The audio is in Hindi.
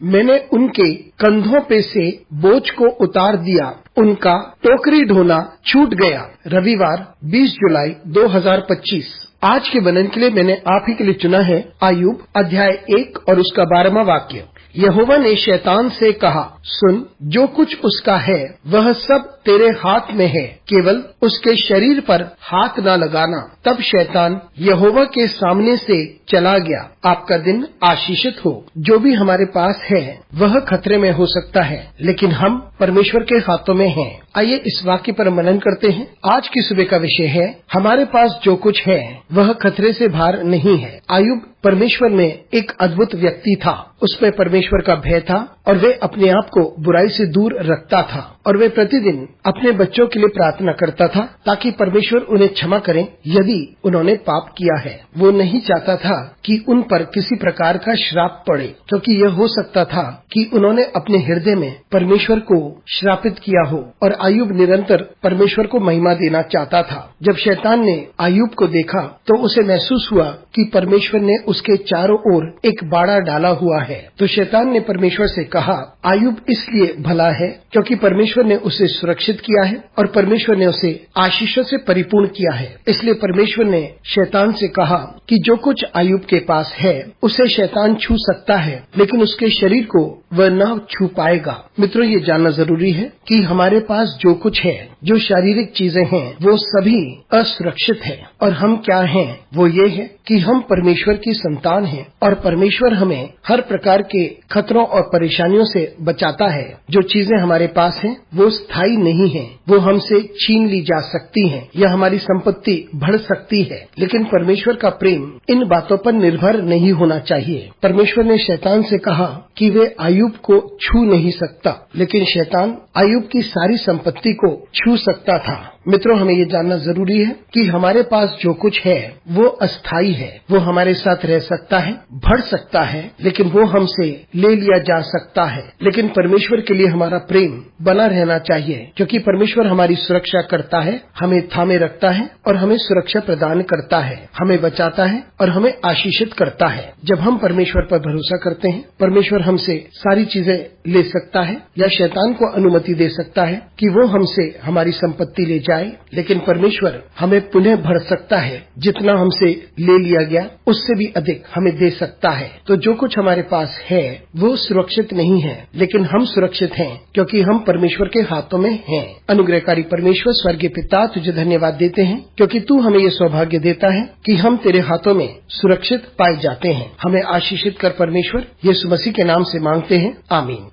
मैंने उनके कंधों पे से बोझ को उतार दिया, उनका टोकरी ढोना छूट गया। रविवार 20 जुलाई 2025। आज के वनन के लिए मैंने आप ही के लिए चुना है आयुब अध्याय 1 और उसका 12वां वाक्य। यहोवा ने शैतान से कहा, सुन, जो कुछ उसका है वह सब तेरे हाथ में है, केवल उसके शरीर पर हाथ न लगाना। तब शैतान यहोवा के सामने से चला गया। आपका दिन आशीषित हो। जो भी हमारे पास है वह खतरे में हो सकता है, लेकिन हम परमेश्वर के हाथों में हैं। आइए इस वाक्य पर मनन करते हैं। आज की सुबह का विषय है, हमारे पास जो कुछ है वह खतरे से बाहर नहीं है। आयुब परमेश्वर में एक अद्भुत व्यक्ति था। उसमें परमेश्वर का भय था और वे अपने आप को बुराई से दूर रखता था और वे प्रतिदिन अपने बच्चों के लिए प्रार्थना करता था ताकि परमेश्वर उन्हें क्षमा करें यदि उन्होंने पाप किया है। वो नहीं चाहता था कि उन पर किसी प्रकार का श्राप पड़े, क्योंकि यह हो सकता था कि उन्होंने अपने हृदय में परमेश्वर को श्रापित किया हो। और आयुब निरंतर परमेश्वर को महिमा देना चाहता था। जब शैतान ने आयुब को देखा तो उसे महसूस हुआ कि परमेश्वर ने उसके चारों ओर एक बाड़ा डाला हुआ है। तो शैतान ने परमेश्वर से कहा, आयुब इसलिए भला है क्योंकि परमेश्वर ने उसे सुरक्षित किया है और परमेश्वर ने उसे आशीषों से परिपूर्ण किया है। इसलिए परमेश्वर ने शैतान से कहा कि जो कुछ आयुब के पास है उसे शैतान छू सकता है, लेकिन उसके शरीर को वह न छू पाएगा। मित्रों, ये जानना जरूरी है कि हमारे पास जो कुछ है, जो शारीरिक चीजें हैं, वो सभी असुरक्षित है। और हम क्या हैं? वो ये है कि हम परमेश्वर की संतान हैं और परमेश्वर हमें हर प्रकार के खतरों और परेशानियों से बचाता है। जो चीजें हमारे पास हैं वो स्थायी नहीं है, वो हमसे छीन ली जा सकती हैं या हमारी संपत्ति बढ़ सकती है, लेकिन परमेश्वर का प्रेम इन बातों पर निर्भर नहीं होना चाहिए। परमेश्वर ने शैतान से कहा कि वे आयुब को छू नहीं सकता, लेकिन शैतान आयुब की सारी संपत्ति को छू सकता था। मित्रों, हमें ये जानना जरूरी है कि हमारे पास जो कुछ है वो अस्थायी है। वो हमारे साथ रह सकता है, बढ़ सकता है, लेकिन वो हमसे ले लिया जा सकता है। लेकिन परमेश्वर के लिए हमारा प्रेम बना रहना चाहिए, क्योंकि परमेश्वर हमारी सुरक्षा करता है, हमें थामे रखता है और हमें सुरक्षा प्रदान करता है, हमें बचाता है और हमें आशीषित करता है। जब हम परमेश्वर पर भरोसा करते हैं, परमेश्वर हमसे सारी चीजें ले सकता है या शैतान को अनुमति दे सकता है कि वो हमसे हमारी संपत्ति ले जाए, लेकिन परमेश्वर हमें पुनः भर सकता है। जितना हमसे ले लिया गया उससे भी अधिक हमें दे सकता है। तो जो कुछ हमारे पास है वो सुरक्षित नहीं है, लेकिन हम सुरक्षित हैं क्योंकि हम परमेश्वर के हाथों में हैं। अनुग्रहकारी परमेश्वर स्वर्गीय पिता, तुझे धन्यवाद देते हैं क्योंकि तू हमें ये सौभाग्य देता है कि हम तेरे हाथों में सुरक्षित पाए जाते हैं। हमें आशीषित कर परमेश्वर, यीशु मसीह के नाम से मांगते हैं, आमीन।